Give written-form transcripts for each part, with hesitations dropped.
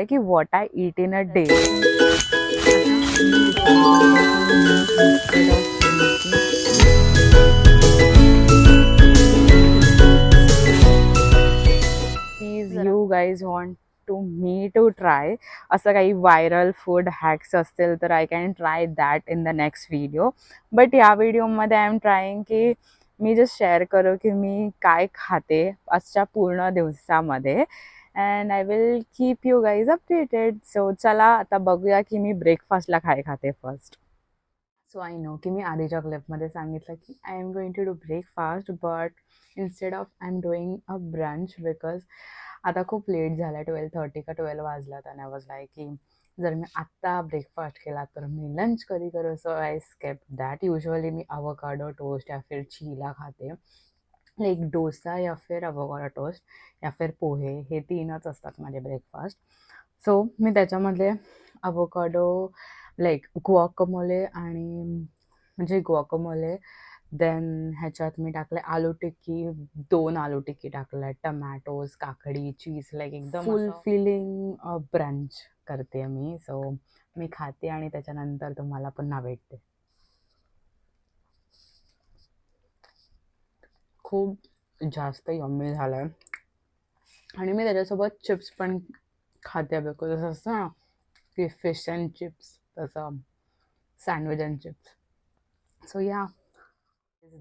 की what I eat in a day. Please you guys want to me to try असं काही viral food hacks असतील तर I can try that in the next video. But या व्हिडिओमध्ये I am trying की मी just share करू की मी काय खाते आजच्या पूर्ण दिवसामध्ये. And I will keep you guys updated. So चला आता बघूया की मी ब्रेकफास्टला काय खाते फर्स्ट. सो आय नो की मी आधीच्या क्लिपमध्ये सांगितलं की I am going to do breakfast but instead of I am doing a brunch because आता खूप लेट झालं आहे. 12:30 का 12 वाजलात आणि आय वॉज लाईक की जर मी आत्ता ब्रेकफास्ट केला तर मी लंच कधी करू. So I skip that. Usually me avocado toast या फिर चीला खाते. लाईक डोसा या फिर अवोकाडो टोस्ट या फिर पोहे हे 3च असतात माझे ब्रेकफास्ट. सो मी त्याच्यामधले अवोकाडो लाईक गुआकामोले आणि म्हणजे गुआकामोले देन ह्याच्यात मी टाकले आलू टिक्की 2 आलू टिक्की टाकल्या टमॅटोज काकडी चीज लाईक एकदम फुल फिलिंग ब्रंच करते मी. सो मी खाते आणि त्याच्यानंतर तुम्हाला पुन्हा भेटते. खूप जास्त यम्मी झालं आहे आणि मी त्याच्यासोबत चिप्स पण खाते बिकॉज असं असतं ना की फिश अँड चिप्स तसं सँडविच अँड चिप्स. सो या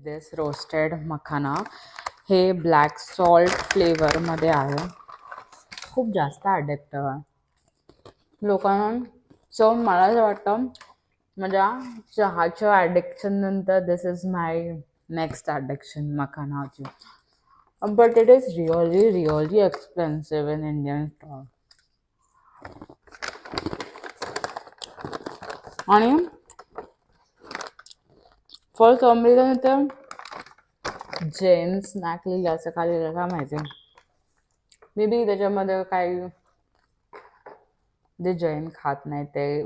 दिस रोस्टेड मखाना हे ब्लॅक सॉल्ट फ्लेवरमध्ये आहे. खूप जास्त ॲडिक्टिव्ह आहे लोकांना. सो मला असं वाटतं माझ्या चहाच्या ॲडिक्शन नंतर this is my next addiction मखानाची. But it is really really expensive in Indian stall. आणि फॉर सम रिझन तर जैन स्नॅक लिहिलं असं का लिहिलं का माहिती. मे बी त्याच्यामध्ये काही जे जैन खात नाही ते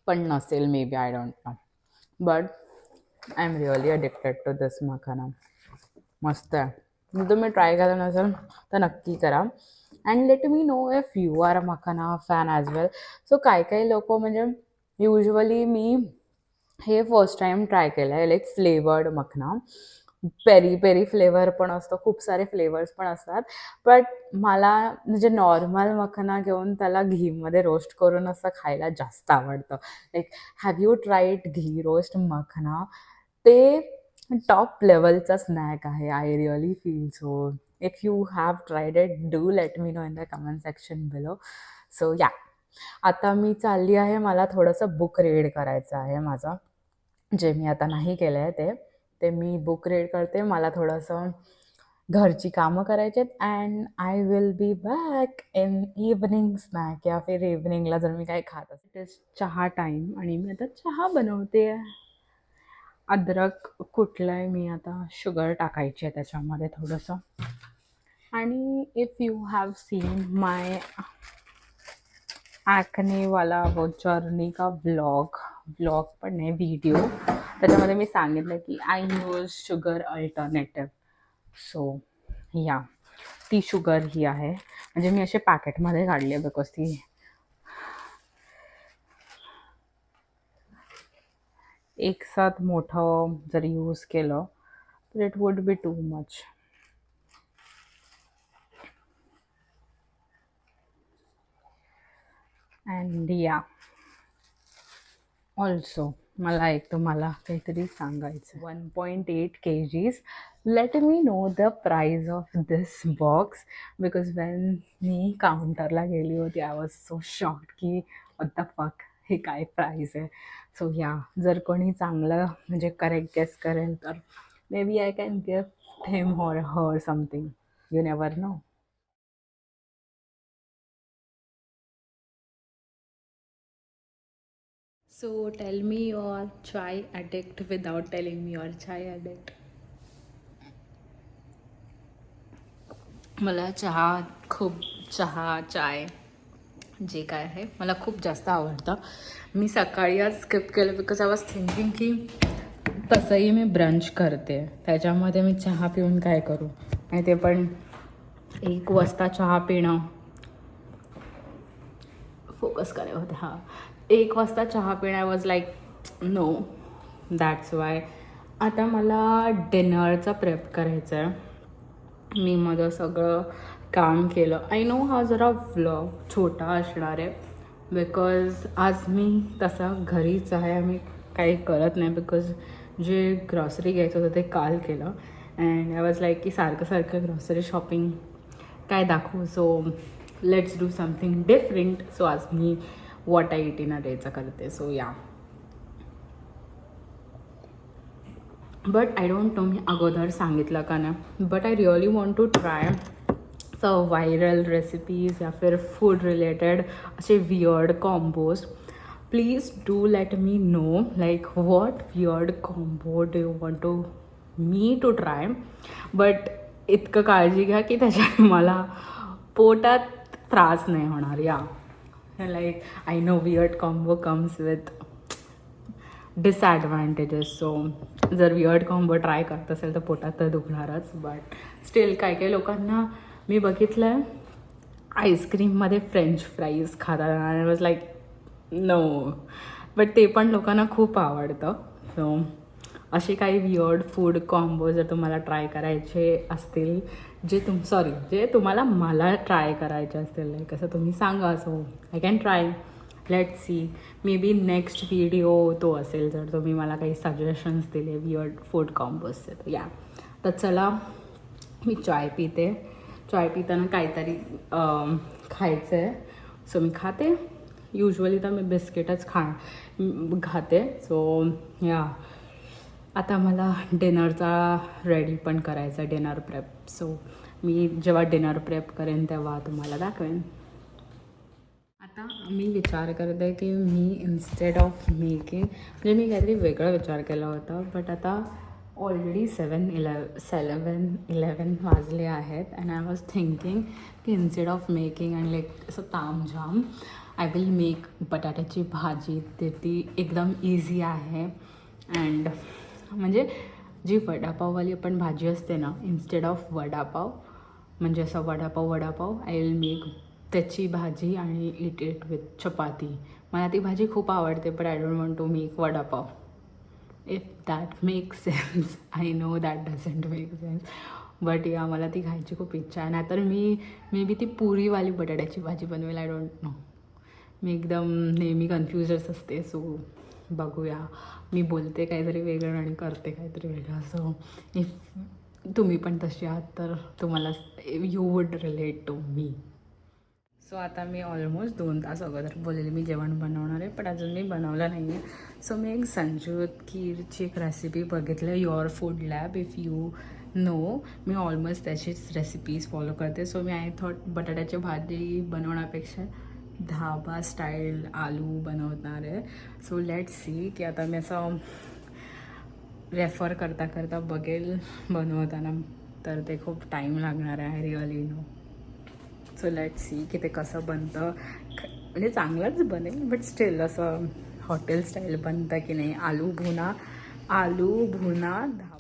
पण नसेल maybe. I don't know but I am really addicted to this makhana. मस्त आहे. जर तुम्ही ट्राय केला नसेल तर नक्की करा. And let me know if you are a makhana fan as well. So काही लोक म्हणजे युजली मी हे फर्स्ट टाईम ट्राय केलं आहे लाईक फ्लेवर्ड मखना. पेरी पेरी फ्लेवर पण असतो खूप सारे फ्लेवर्स पण असतात. बट मला म्हणजे नॉर्मल मखना घेऊन त्याला घीमध्ये रोस्ट करून असं खायला जास्त आवडतं. Like have you tried ghee roast मखना. ते टॉप लेवलचा स्नॅक आहे. I really feel so. If you have tried it do let me know in the comment section below. So या आता मी चालली आहे. मला थोडंसं बुक रीड करायचं आहे माझं जे मी आता नाही केलं आहे ते मी बुक रीड करते. मला थोडंसं घरची कामं करायची आहेत. And I will be back in evening snack या फिर इव्हनिंगला जर मी काही खात असेल. चहा टाईम आणि मी आता चहा बनवते. अद्रक कुठलं आहे मी आता शुगर टाकायची आहे त्याच्यामध्ये थोडंसं. आणि if you have seen my ॲक्नेवाला वो जर्नी का व्लॉग पण नाही व्हिडिओ त्याच्यामध्ये मी सांगितलं की I use sugar alternative. So या ती शुगर ही आहे म्हणजे मी असे पॅकेटमध्ये काढली आहे बिकॉज ती एक साथ मोठं जर यूज केलं तर it would be too much. And yeah also मला एक तुम्हाला काहीतरी सांगायचं. 1.8 kgs. Let me know the price of this box because when मी काउंटरला गेली होती आय वॉज सो शॉक्ड की व्हॉट द फक हे काय प्राईज आहे. सो या जर कोणी चांगलं म्हणजे करेक्ट गेस करेल तर maybe I can gift him or her something. You never know. So tell me your chai addict without telling me your chai addict. मला चहा चाय जे काय आहे मला खूप जास्त आवडतं. मी सकाळी आज स्किप केलं बिकॉज आय वॉज थिंकिंग की तसंही मी ब्रंच करते त्याच्यामध्ये मी चहा पिऊन काय करू आणि ते पण 1 वाजता चहा पिणं फोकस करे होते. हां, 1 वाजता चहा पिण्या was like no, that's why. आता मला डिनरचा प्रेप करायचं आहे. मी माझं सगळं काम केलं. आय नो हा जरा व्लॉग छोटा असणार आहे बिकॉज आज मी तसा घरीच आहे. मी काही करत नाही बिकॉज जे ग्रॉसरी घ्यायचं होतं ते काल केलं. अँड आय वॉज लाईक की सारखं सारखं ग्रॉसरी शॉपिंग काय दाखवू. So let's do something different. So आज मी what I eat in a डेचं करते. So yeah, but I don't know मी अगोदर सांगितलं का नाही, but I really want to try viral recipes या फिर फूड रिलेटेड असे weird combos. Please do let me know like what weird combo do you want to me to try. But इतकं काळजी घ्या की त्याच्याने मला पोटात त्रास नाही होणार. या, like I know weird combo comes with disadvantages. So जर वियर्ड कॉम्बो ट्राय करत असेल तर पोटात तर दुखणारच. बट स्टील काही काही लोकांना मी बघितलं आहे आईस्क्रीममध्ये फ्रेंच फ्राईज खातात. आणि वॉज लाईक नो, बट ते पण लोकांना खूप आवडतं. सो असे काही वियर्ड फूड कॉम्बो जर तुम्हाला ट्राय करायचे असतील, जे तुम्हाला मला ट्राय करायचे असतील, लाईक असं तुम्ही सांगा. So I can try. Let's see, may be next video तो असेल जर तुम्ही मला काही सजेशन्स दिले वियर्ड फूड कॉम्बोजचे. तर या, तर चला मी चाय पिते. चाय पिताना काहीतरी खायचं आहे. सो मी खाते. युजली तर मी बिस्किटच खाते. सो या, आता मला डिनरचा रेडी पण करायचा, डिनर प्रेप. सो मी जेव्हा डिनर प्रेप करेन तेव्हा तुम्हाला दाखवेन. आता मी विचार करते की मी इन्स्टेड ऑफ मेकिंग, म्हणजे मी काहीतरी वेगळा विचार केला होता. बट आता ऑलरेडी 7-11 वाजले आहेत. अँड आय वॉज थिंकिंग की instead of making and like असं तामझाम, आय विल मेक बटाट्याची भाजी. ती एकदम इझी आहे. अँड म्हणजे जी वडापाववाली आपण भाजी असते ना, इन्स्टेड ऑफ वडापाव, म्हणजे असं वडापाव आय विल मेक त्याची भाजी आणि इट विथ चपाती. मला ती भाजी खूप आवडते. But I don't want to make vada pav. If that makes sense. I know that doesn't make sense. But yeah, मला ती खायची खूप इच्छा आहे. नाहीतर मी मे बी ती पुरीवाली बटाट्याची भाजी बनवेल. I don't know. मी एकदम नेहमी कन्फ्युजच असते. सो बघूया. मी बोलते काहीतरी वेगळं आणि करते काहीतरी वेगळं. सो इफ तुम्ही पण तशी आहात तर तुम्हाला you would relate to me. So आता मी ऑलमोस्ट 2 तास अगोदर बोललेली मी जेवण बनवणार आहे, पण अजून मी बनवलं नाही आहे. सो मी एक संजूत खीरची एक रेसिपी बघितलं, your food lab. If you know, me almost त्याचीच रेसिपीज फॉलो करते. सो मी आय थॉट बटाट्याची भाजी बनवण्यापेक्षा धाबा स्टाईल आलू बनवणार आहे. सो लेट्स सी की आता मी असं रेफर करता करता बघेल बनवताना, तर ते खूप टाईम लागणार आहे. I really know. So let's see की ते कसं बनतं. म्हणजे चांगलंच बनेल, बट स्टील असं हॉटेल स्टाईल बनतं की नाही. Aloo bhuna dhaba.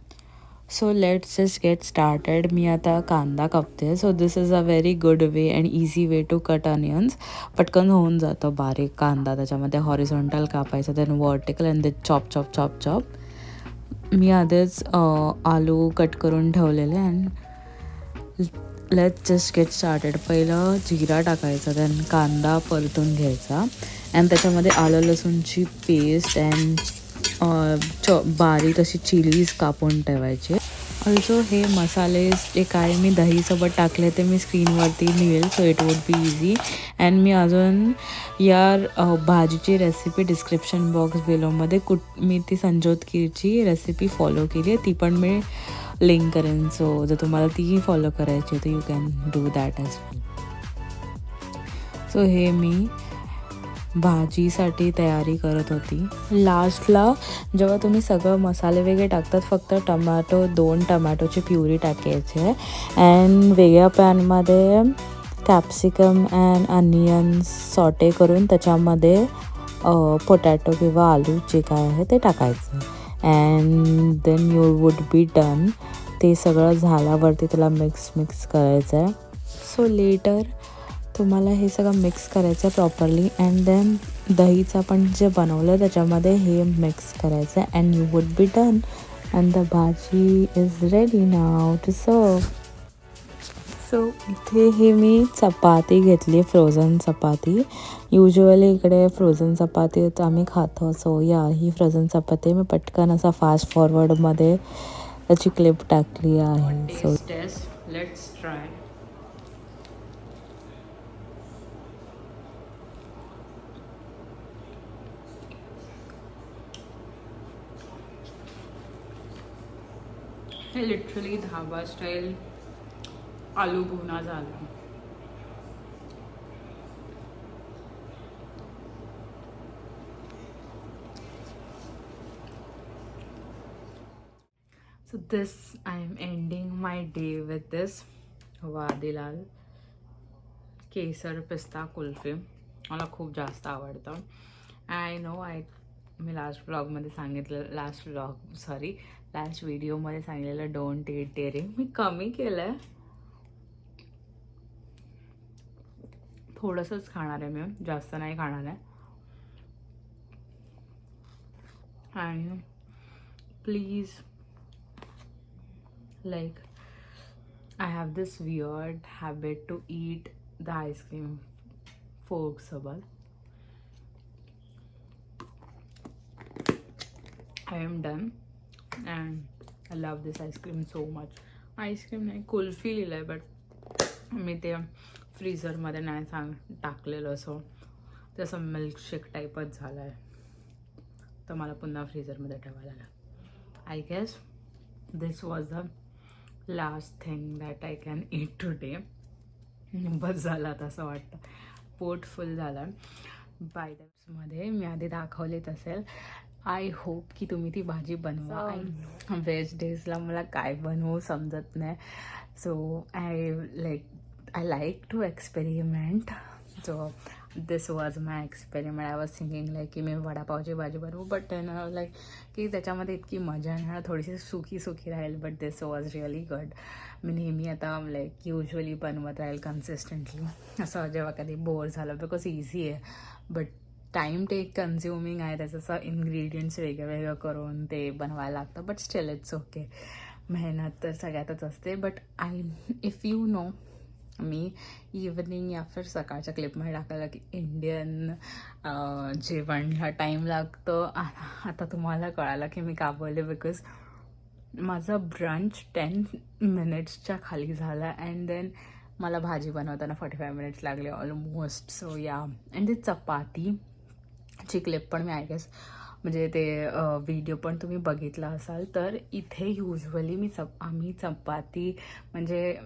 So let's just get started. मी आता कांदा कापते. So this is a very good way and easy way to cut onions. पटकन होऊन जातं बारीक कांदा. त्याच्यामध्ये हॉरिझॉन्टल कापायचं, then vertical and then chop chop chop chop. मी आधीच आलू कट करून ठेवलेले. And let's just get started. पहिलं जिरा टाकायचा, देन कांदा परतून घ्यायचा अँड त्याच्यामध्ये आलं लसूणची पेस्ट अँड बारीक अशी चिलीज कापून ठेवायचे. ऑल्सो हे मसाले जे काय मी दहीसोबत टाकले ते मी स्क्रीनवरती लिहिल, so it would be easy. And मी अजून या भाजीची रेसिपी डिस्क्रिप्शन बॉक्स बिलोमध्ये मी ती संजोत खीरची रेसिपी फॉलो केली आहे, ती पण मी लिंक करेन. सो जर तुम्हाला तीही फॉलो करायची तर you can do that as well. So हे मी भाजीसाठी तयारी करत होती. लास्टला जेव्हा तुम्ही सगळं मसाले वगैरे टाकतात, फक्त 2 टमॅटोची प्युरी टाकायची अँड वेगळ्या पॅनमध्ये कॅप्सिकम अँड अनियन्स सॉटे करून त्याच्यामध्ये पोटॅटो किंवा आलू जे काय आहे ते टाकायचं and then you would be done. ते सगळं झाल्यावरती त्याला मिक्स करायचं आहे. सो लेटर तुम्हाला हे सगळं मिक्स करायचं प्रॉपरली अँड देन दहीचं पण जे बनवलं त्याच्यामध्ये हे मिक्स करायचं and you would be done and the bhaji is ready now to serve. So इथे हे मी चपाती घेतली, फ्रोझन चपाती. युजुअली इकडे फ्रोझन चपाती तर आम्ही खातो. सो या ही फ्रोझन चपाती मी पटकन असा फास्ट फॉरवर्डमध्ये त्याची क्लिप टाकली आहे. So taste let's try. हे लिटरली धाबा स्टाईल आलू भुना झाला. So this I am ending my day with this Vadilal केसर पिस्ता कुल्फी. मला खूप जास्त आवडतं. आय नो मी लास्ट व्लॉगमध्ये सांगितलं, लास्ट व्हिडिओमध्ये सांगितलेलं डोंट ईट डेअरी. मी कमी केलं आहे, थोडंसंच खाणार आहे मी, जास्त नाही खाणार आहे. आणि please like I have this weird habit to eat the ice cream fork sobat. I am done and I love this ice cream so much. ice cream नाही, कुल्फी लिहिलंय बट मी ते फ्रीझरमध्ये नाही टाकलेलं, सो तसं मिल्कशेक टाईपच झालं आहे, तर मला पुन्हा फ्रीझरमध्ये ठेवायला लागलं. I guess this was the last thing that I can eat today. बस झाला असं वाटतं, पोट फुल झालं. बाय मध्ये मी आधी दाखवलेच असेल. आय होप की तुम्ही ती भाजी बनवा. व्हेज डेजला मला काय बनवू समजत नाही. So I like to experiment. So this was my experiment. I was thinking like की मी वडापावची भाजी बनवू, बट लाईक की त्याच्यामध्ये इतकी मजा नाही, थोडीशी सुकी राहील. But this was really good. मी नेहमी आता लाईक युजली बनवत राहील कन्सिस्टंटली, असं जेव्हा कधी बोर झालं, बिकॉज इझी आहे बट टाईम टेक कन्झ्युमिंग आहे. त्याचं इन्ग्रेडियंट्स वेगळं करून ते बनवायला लागतं. But still it's okay. मेहनत तर सगळ्यातच असते. But if you know, me evening या फिर सकाळच्या क्लिपमध्ये टाकलेलं की इंडियन जेवणला टाईम लागतो. आता तुम्हाला कळालं की मी का बोलले, बिकॉज माझा ब्रंच 10 मिनिट्सच्या खाली झाला अँड देन मला भाजी बनवताना 45 मिनिट्स लागले ऑलमोस्ट. सो या अँड ते चपातीची क्लिप पण मी आय गेस म्हणजे ते व्हिडिओ पण तुम्ही बघितला असाल. तर इथे युजली आम्ही चपाती म्हणजे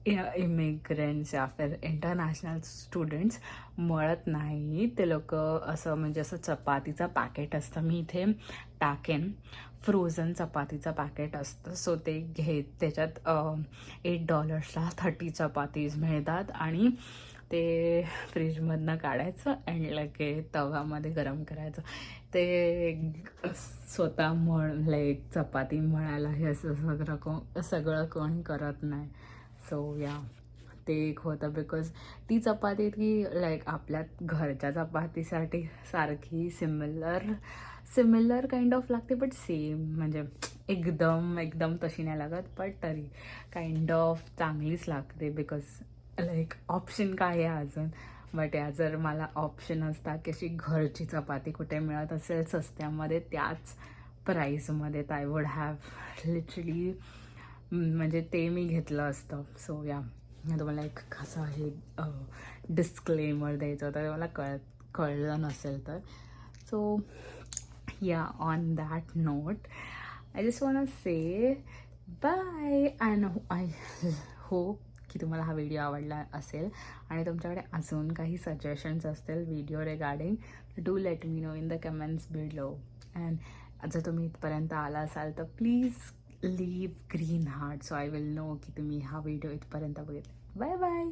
इमिग्रंट्स या फिर इंटरनॅशनल स्टुडंट्स मळत नाही. ते लोक असं म्हणजे असं चपातीचं पॅकेट असतं, मी इथे टाकेन, फ्रोझन चपातीचं पॅकेट असतं. सो ते त्याच्यात $8ला 30 चपातीज मिळतात आणि ते फ्रीजमधनं काढायचं अँड लगे तव्यामध्ये गरम करायचं. ते स्वतः लाईक चपाती मळायला हे असं सगळं कोण करत नाही. सो या ते एक होतं, बिकॉज ती चपाती की लाईक आपल्या घरच्या चपातीसाठी सारखी सिमिलर काइंड ऑफ लागते, बट सेम म्हणजे एकदम तशी नाही लागत, बट तरी काइंड ऑफ चांगलीच लागते. बिकॉज लाईक ऑप्शन काय आहे अजून. बट या जर मला ऑप्शन असता की अशी घरची चपाती कुठे मिळत असेल स्वस्त्यामध्ये त्याच प्राईसमध्ये, तर आय वुड हॅव लिटरली म्हणजे ते मी घेतलं असतं. सो या तुम्हाला एक कसं आहे डिस्क्लेमर द्यायचं होतं, मला कळलं नसेल तर. So yeah on that note I just want say bye and I hope की तुम्हाला हा व्हिडिओ आवडला असेल आणि तुमच्याकडे अजून काही सजेशन्स असतील video regarding, do let me know in the comments below. And जर तुम्ही इथपर्यंत आला असाल तर please leave green heart, so I will know की तुम्ही हा व्हिडिओ इथपर्यंत बघितला. Bye bye.